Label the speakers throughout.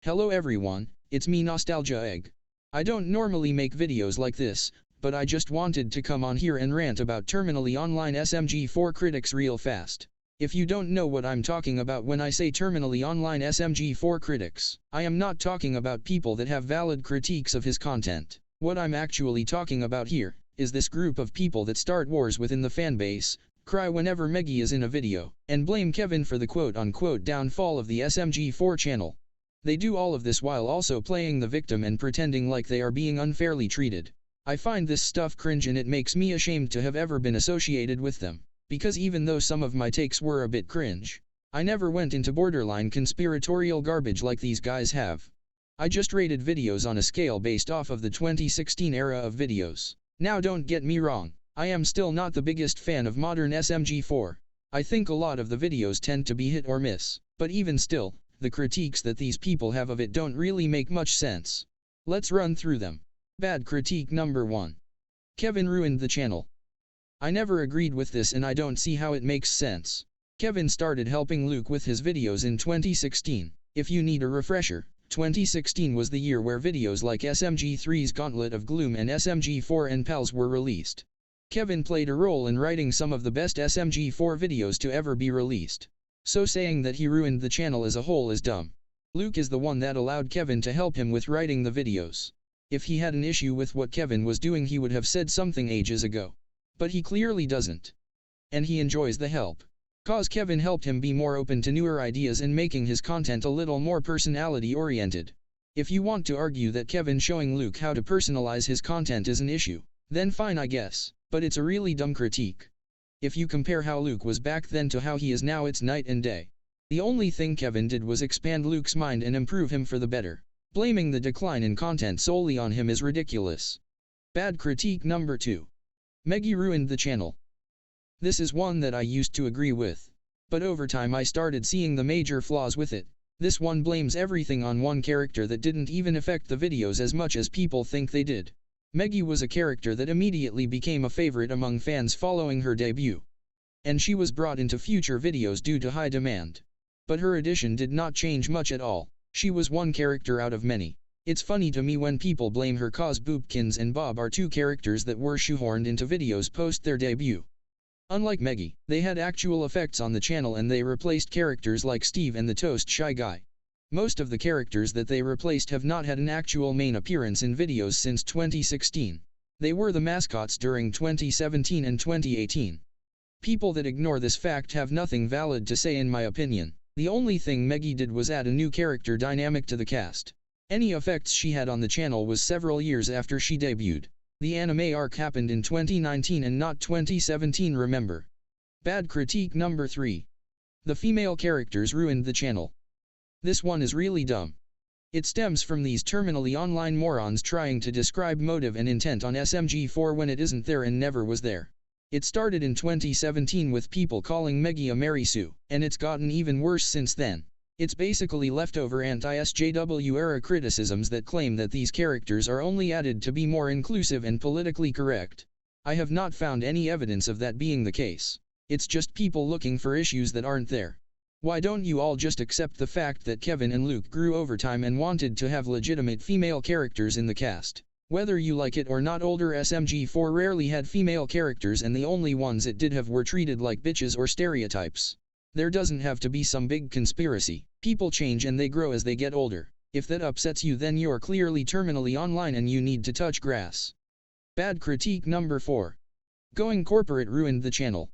Speaker 1: Hello everyone, it's me Nostalgia Egg. I don't normally make videos like this, but I just wanted to come on here and rant about terminally online SMG4 critics real fast. If you don't know what I'm talking about when I say terminally online SMG4 critics, I am not talking about people that have valid critiques of his content. What I'm actually talking about here is this group of people that start wars within the fanbase, cry whenever Meggy is in a video, and blame Kevin for the quote-unquote downfall of the SMG4 channel. They do all of this while also playing the victim and pretending like they are being unfairly treated. I find this stuff cringe and it makes me ashamed to have ever been associated with them. Because even though some of my takes were a bit cringe, I never went into borderline conspiratorial garbage like these guys have. I just rated videos on a scale based off of the 2016 era of videos. Now don't get me wrong, I am still not the biggest fan of modern SMG4. I think a lot of the videos tend to be hit or miss, but even still, the critiques that these people have of it don't really make much sense. Let's run through them. Bad critique number 1. Kevin ruined the channel. I never agreed with this and I don't see how it makes sense. Kevin started helping Luke with his videos in 2016. If you need a refresher, 2016 was the year where videos like SMG3's Gauntlet of Gloom and SMG4 and Pals were released. Kevin played a role in writing some of the best SMG4 videos to ever be released. So saying that he ruined the channel as a whole is dumb. Luke is the one that allowed Kevin to help him with writing the videos. If he had an issue with what Kevin was doing he would have said something ages ago. But he clearly doesn't. And he enjoys the help. Cause Kevin helped him be more open to newer ideas and making his content a little more personality oriented. If you want to argue that Kevin showing Luke how to personalize his content is an issue, then fine I guess, but it's a really dumb critique. If you compare how Luke was back then to how he is now, it's night and day. The only thing Kevin did was expand Luke's mind and improve him for the better. Blaming the decline in content solely on him is ridiculous. Bad critique number 2. Meggy ruined the channel. This is one that I used to agree with. But over time I started seeing the major flaws with it. This one blames everything on one character that didn't even affect the videos as much as people think they did. Meggy was a character that immediately became a favorite among fans following her debut. And she was brought into future videos due to high demand. But her addition did not change much at all. She was one character out of many. It's funny to me when people blame her cause Boopkins and Bob are two characters that were shoehorned into videos post their debut. Unlike Meggy, they had actual effects on the channel and they replaced characters like Steve and the Toast Shy Guy. Most of the characters that they replaced have not had an actual main appearance in videos since 2016. They were the mascots during 2017 and 2018. People that ignore this fact have nothing valid to say in my opinion. The only thing Meggy did was add a new character dynamic to the cast. Any effects she had on the channel was several years after she debuted. The anime arc happened in 2019 and not 2017, remember. Bad critique number 3. The female characters ruined the channel. This one is really dumb. It stems from these terminally online morons trying to describe motive and intent on SMG4 when it isn't there and never was there. It started in 2017 with people calling Meggy a Mary Sue, and it's gotten even worse since then. It's basically leftover anti-SJW era criticisms that claim that these characters are only added to be more inclusive and politically correct. I have not found any evidence of that being the case. It's just people looking for issues that aren't there. Why don't you all just accept the fact that Kevin and Luke grew over time and wanted to have legitimate female characters in the cast? Whether you like it or not, older SMG4 rarely had female characters and the only ones it did have were treated like bitches or stereotypes. There doesn't have to be some big conspiracy. People change and they grow as they get older. If that upsets you, then you're clearly terminally online and you need to touch grass. Bad critique number 4. Going corporate ruined the channel.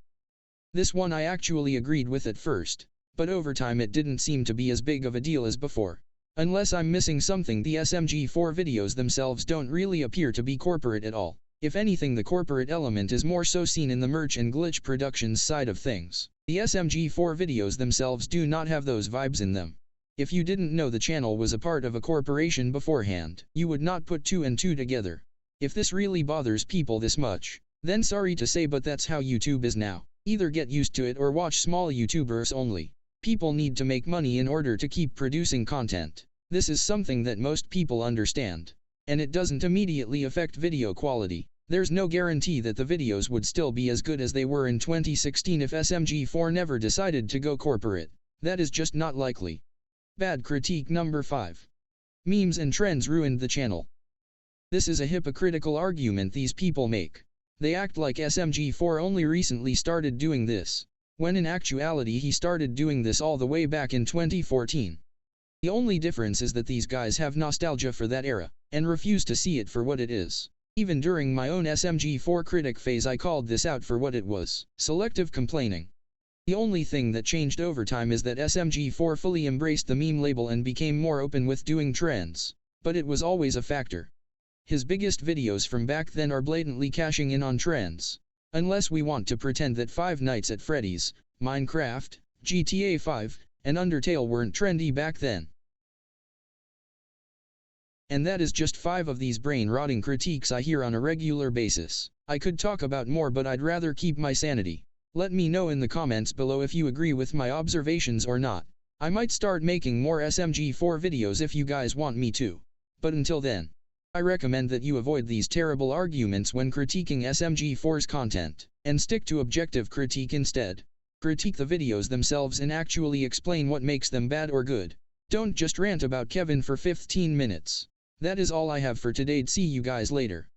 Speaker 1: This one I actually agreed with at first. But over time it didn't seem to be as big of a deal as before. Unless I'm missing something, the SMG4 videos themselves don't really appear to be corporate at all. If anything, the corporate element is more so seen in the merch and glitch productions side of things. The SMG4 videos themselves do not have those vibes in them. If you didn't know the channel was a part of a corporation beforehand, you would not put 2 and 2 together. If this really bothers people this much, then sorry to say, but that's how YouTube is now. Either get used to it or watch small YouTubers only. People need to make money in order to keep producing content. This is something that most people understand. And it doesn't immediately affect video quality. There's no guarantee that the videos would still be as good as they were in 2016 if SMG4 never decided to go corporate. That is just not likely. Bad critique number 5. Memes and trends ruined the channel. This is a hypocritical argument these people make. They act like SMG4 only recently started doing this, when in actuality he started doing this all the way back in 2014. The only difference is that these guys have nostalgia for that era, and refuse to see it for what it is. Even during my own SMG4 critic phase I called this out for what it was: selective complaining. The only thing that changed over time is that SMG4 fully embraced the meme label and became more open with doing trends, but it was always a factor. His biggest videos from back then are blatantly cashing in on trends. Unless we want to pretend that Five Nights at Freddy's, Minecraft, GTA 5, and Undertale weren't trendy back then. And that is just 5 of these brain-rotting critiques I hear on a regular basis. I could talk about more, but I'd rather keep my sanity. Let me know in the comments below if you agree with my observations or not. I might start making more SMG4 videos if you guys want me to. But until then, I recommend that you avoid these terrible arguments when critiquing SMG4's content, and stick to objective critique instead. Critique the videos themselves and actually explain what makes them bad or good. Don't just rant about Kevin for 15 minutes. That is all I have for today. See you guys later.